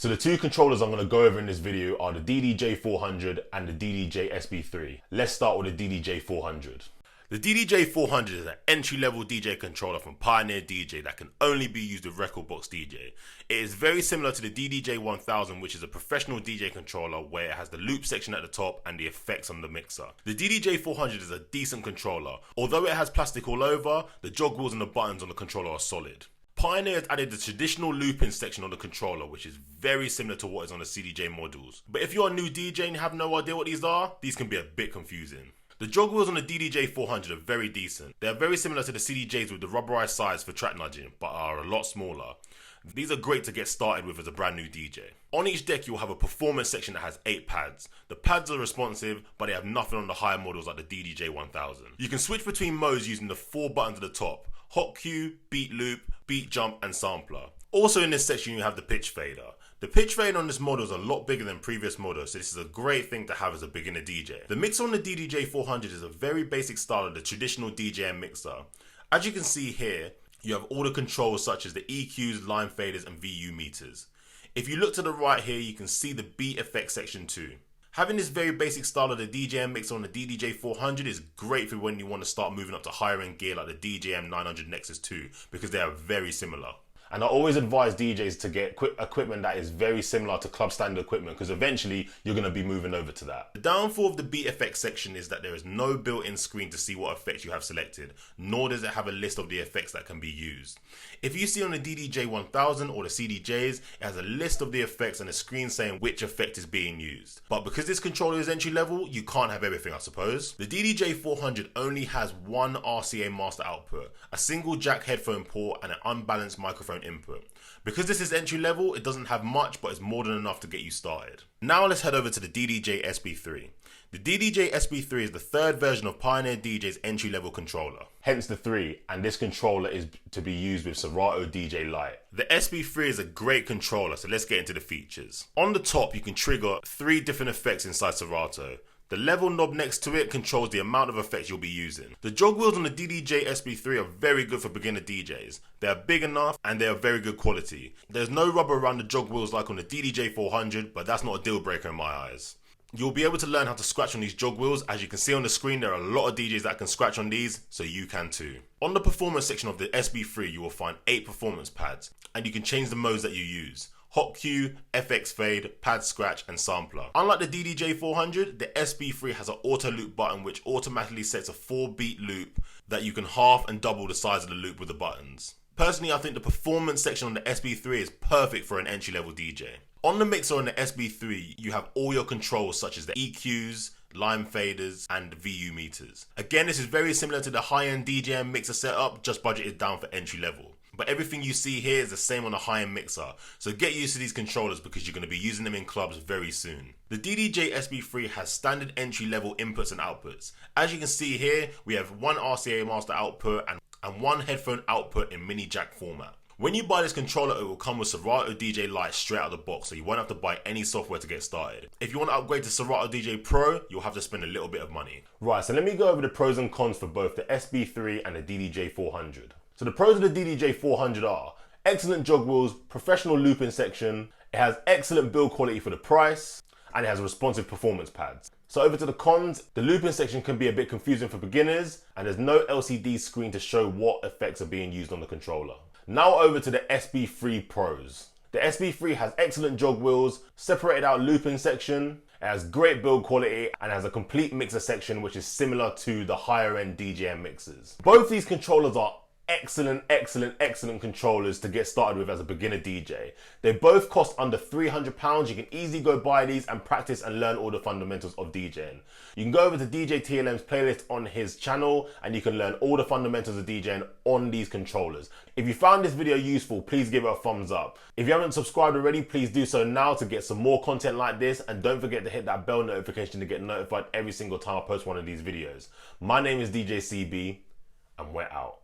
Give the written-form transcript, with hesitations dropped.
So the two controllers I'm going to go over in this video are the DDJ400 and the DDJ-SB3. Let's start with the DDJ400. The DDJ400 is an entry-level DJ controller from Pioneer DJ that can only be used with Rekordbox DJ. It is very similar to the DDJ1000, which is a professional DJ controller where it has the loop section at the top and the effects on the mixer. The DDJ400 is a decent controller. Although it has plastic all over, the jog wheels and the buttons on the controller are solid. Pioneer has added the traditional looping section on the controller, which is very similar to what is on the CDJ models. But if you're a new DJ and have no idea what these are, these can be a bit confusing. The jog wheels on the DDJ400 are very decent. They are very similar to the CDJs with the rubberized sides for track nudging, but are a lot smaller. These are great to get started with as a brand new DJ. On each deck you'll have a performance section that has 8 pads. The pads are responsive, but they have nothing on the higher models like the DDJ1000. You can switch between modes using the 4 buttons at the top: hot cue, beat loop, beat jump and sampler. Also in this section you have the pitch fader. The pitch fader on this model is a lot bigger than previous models, so this is a great thing to have as a beginner DJ. The mixer on the DDJ400 is a very basic style of the traditional DJM mixer. As you can see here, you have all the controls such as the EQs, line faders and VU meters. If you look to the right here, you can see the beat effects section too. Having this very basic style of the DJM mixer on the DDJ400 is great for when you want to start moving up to higher end gear like the DJM 900 Nexus 2, because they are very similar. And I always advise DJs to get equipment that is very similar to club standard equipment, because eventually you're going to be moving over to that. The downfall of the beat effects section is that there is no built-in screen to see what effects you have selected, nor does it have a list of the effects that can be used. If you see on the DDJ1000 or the CDJs, it has a list of the effects and a screen saying which effect is being used. But because this controller is entry level, you can't have everything, I suppose. The DDJ400 only has one RCA master output, a single jack headphone port and an unbalanced microphone input. Because this is entry level, it doesn't have much, but it's more than enough to get you started. Now let's head over to the DDJ-SB3. The DDJ-SB3 is the third version of Pioneer DJ's entry level controller. Hence the 3, and this controller is to be used with Serato DJ Lite. The SB3 is a great controller, so let's get into the features. On the top, you can trigger 3 different effects inside Serato. The level knob next to it controls the amount of effects you'll be using. The jog wheels on the DDJ-SB3 are very good for beginner DJs. They are big enough and they are very good quality. There's no rubber around the jog wheels like on the DDJ400, but that's not a deal breaker in my eyes. You'll be able to learn how to scratch on these jog wheels. As you can see on the screen, there are a lot of DJs that can scratch on these, so you can too. On the performance section of the SB3, you will find 8 performance pads, and you can change the modes that you use: hot cue, FX fade, pad scratch and sampler. Unlike the DDJ400, the SB3 has an auto loop button which automatically sets a 4-beat loop that you can half and double the size of the loop with the buttons. Personally, I think the performance section on the SB3 is perfect for an entry level DJ. On the mixer on the SB3, you have all your controls such as the EQs, line faders and VU meters. Again, this is very similar to the high-end DJM mixer setup, just budgeted down for entry level. But everything you see here is the same on the high-end mixer, so get used to these controllers because you're going to be using them in clubs very soon. The DDJ-SB3 has standard entry-level inputs and outputs. As you can see here, we have one RCA master output and one headphone output in mini jack format. When you buy this controller, it will come with Serato DJ Lite straight out of the box, so you won't have to buy any software to get started. If you want to upgrade to Serato DJ Pro, you'll have to spend a little bit of money. Right, so let me go over the pros and cons for both the SB3 and the DDJ400. So the pros of the DDJ400 are excellent jog wheels, professional looping section, it has excellent build quality for the price, and it has responsive performance pads. So over to the cons, the looping section can be a bit confusing for beginners, and there's no LCD screen to show what effects are being used on the controller. Now over to the SB3 Pros. The SB3 has excellent jog wheels, separated out looping section, it has great build quality and has a complete mixer section which is similar to the higher end DJM mixers. Both these controllers are excellent controllers to get started with as a beginner DJ. They both cost under £300. You can easily go buy these and practice and learn all the fundamentals of DJing. You can go over to DJ TLM's playlist on his channel and you can learn all the fundamentals of DJing on these controllers. If you found this video useful, please give it a thumbs up. If you haven't subscribed already, please do so now to get some more content like this, and don't forget to hit that bell notification to get notified every single time I post one of these videos. My name is DJ CB and we're out.